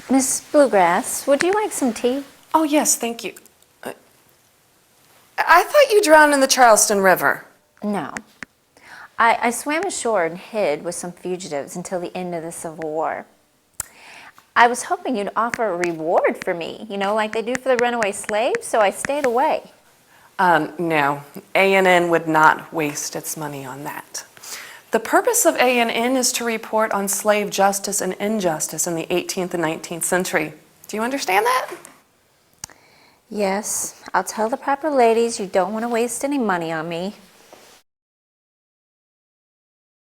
Miss Bluegrass, would you like some tea? Oh, yes, thank you. I thought you drowned in the Charleston River. No. I swam ashore and hid with some fugitives until the end of the Civil War. I was hoping you'd offer a reward for me, like they do for the runaway slaves, so I stayed away. No. A&N would not waste its money on that. The purpose of A&N is to report on slave justice and injustice in the 18th and 19th century. Do you understand that? Yes, I'll tell the proper ladies you don't want to waste any money on me.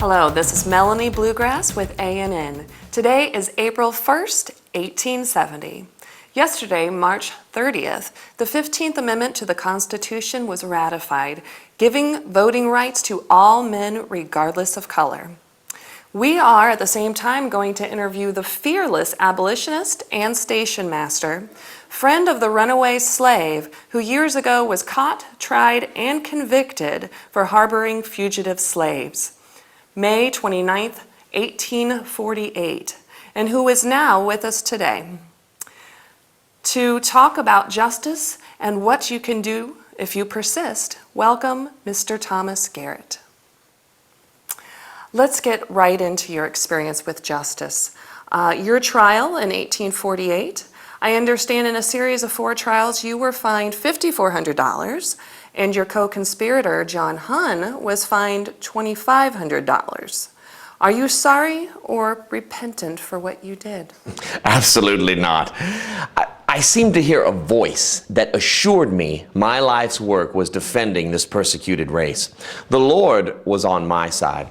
Hello, this is Melanie Bluegrass with A&N. Today is April 1st, 1870. Yesterday, March 30th, the 15th Amendment to the Constitution was ratified, giving voting rights to all men regardless of color. We are at the same time going to interview the fearless abolitionist and station master, friend of the runaway slave who years ago was caught, tried, and convicted for harboring fugitive slaves. May 29th, 1848, and who is now with us today to talk about justice and what you can do if you persist. Welcome, Mr. Thomas Garrett. Let's get right into your experience with justice. Your trial in 1848, I understand in a series of 4 trials you were fined $5,400 and your co-conspirator, John Hunn, was fined $2,500. Are you sorry or repentant for what you did? Absolutely not. I seemed to hear a voice that assured me my life's work was defending this persecuted race. The Lord was on my side.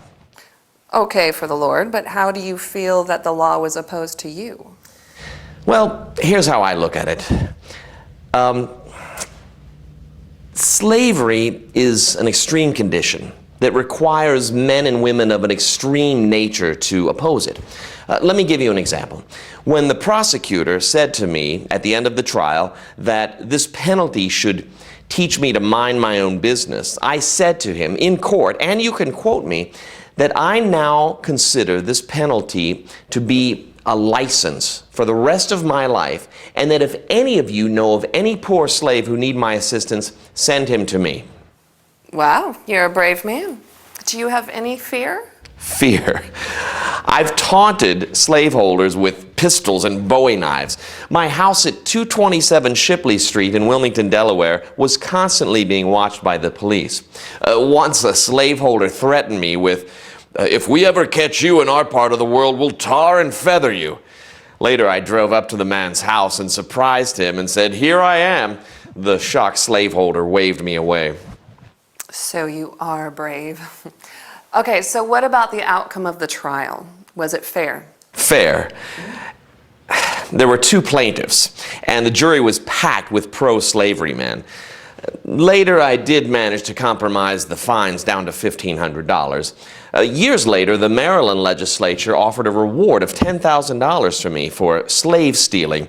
Okay for the Lord, but how do you feel that the law was opposed to you? Well, here's how I look at it. Slavery is an extreme condition that requires men and women of an extreme nature to oppose it. Let me give you an example. When the prosecutor said to me at the end of the trial that this penalty should teach me to mind my own business, I said to him in court, and you can quote me, that I now consider this penalty to be a license for the rest of my life, and that if any of you know of any poor slave who need my assistance, send him to me. Wow, you're a brave man. Do you have any fear? Fear. I've taunted slaveholders with pistols and Bowie knives. My house at 227 Shipley Street in Wilmington, Delaware was constantly being watched by the police. Once a slaveholder threatened me with, "If we ever catch you in our part of the world, we'll tar and feather you." Later, I drove up to the man's house and surprised him and said, "Here I am." The shocked slaveholder waved me away. So you are brave. Okay, so what about the outcome of the trial? Was it fair? Fair. There were 2 plaintiffs, and the jury was packed with pro-slavery men. Later, I did manage to compromise the fines down to $1,500. Years later, the Maryland legislature offered a reward of $10,000 to me for slave stealing.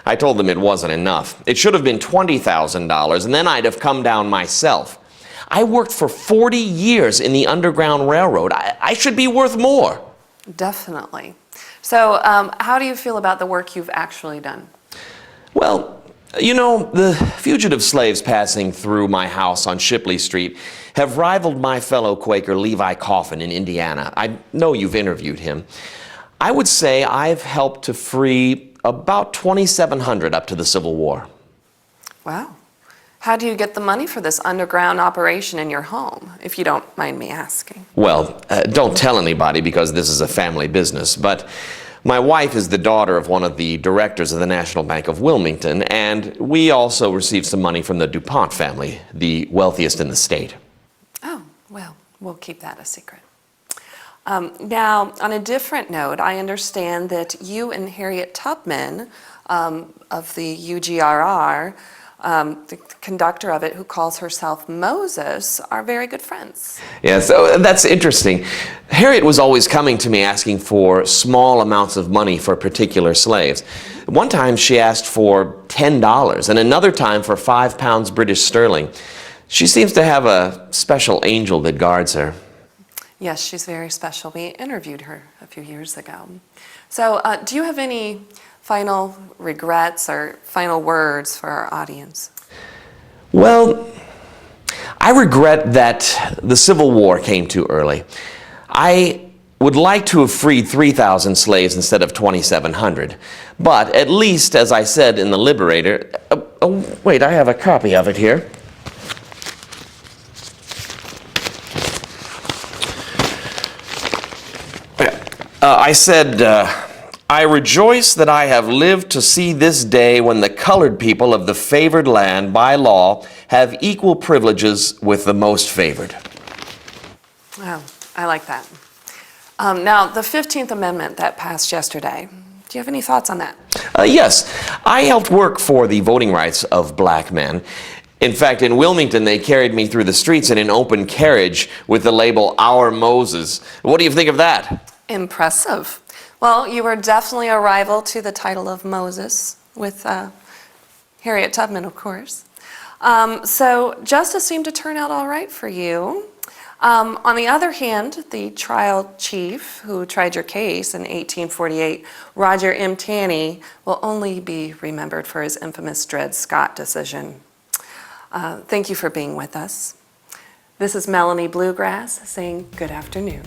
I told them it wasn't enough. It should have been $20,000, and then I'd have come down myself. I worked for 40 years in the Underground Railroad. I should be worth more. Definitely. So how do you feel about the work you've actually done? Well, you know, the fugitive slaves passing through my house on Shipley Street have rivaled my fellow Quaker Levi Coffin in Indiana. I know you've interviewed him. I would say I've helped to free about 2,700 up to the Civil War. Wow. How do you get the money for this underground operation in your home, if you don't mind me asking? Well, don't tell anybody because this is a family business, but my wife is the daughter of one of the directors of the National Bank of Wilmington, and we also received some money from the DuPont family, the wealthiest in the state. Oh, well, we'll keep that a secret. Now, on a different note, I understand that you and Harriet Tubman of the UGRR, the conductor of it, who calls herself Moses, are very good friends. Yeah, so that's interesting. Harriet was always coming to me asking for small amounts of money for particular slaves. One time she asked for $10, and another time for 5 pounds British sterling. She seems to have a special angel that guards her. Yes, she's very special. We interviewed her a few years ago. So do you have any final regrets or final words for our audience? Well, I regret that the Civil War came too early. I would like to have freed 3,000 slaves instead of 2,700. But at least, as I said in The Liberator, wait, I have a copy of it here. I said, I rejoice that I have lived to see this day when the colored people of the favored land by law have equal privileges with the most favored. Oh, I like that. Now, the 15th Amendment that passed yesterday, do you have any thoughts on that? Yes, I helped work for the voting rights of black men. In fact, in Wilmington, they carried me through the streets in an open carriage with the label, Our Moses. What do you think of that? Impressive. Well, you were definitely a rival to the title of Moses with Harriet Tubman, of course. So justice seemed to turn out all right for you. On the other hand, the trial chief who tried your case in 1848, Roger M. Taney, will only be remembered for his infamous Dred Scott decision. Thank you for being with us. This is Melanie Bluegrass saying good afternoon.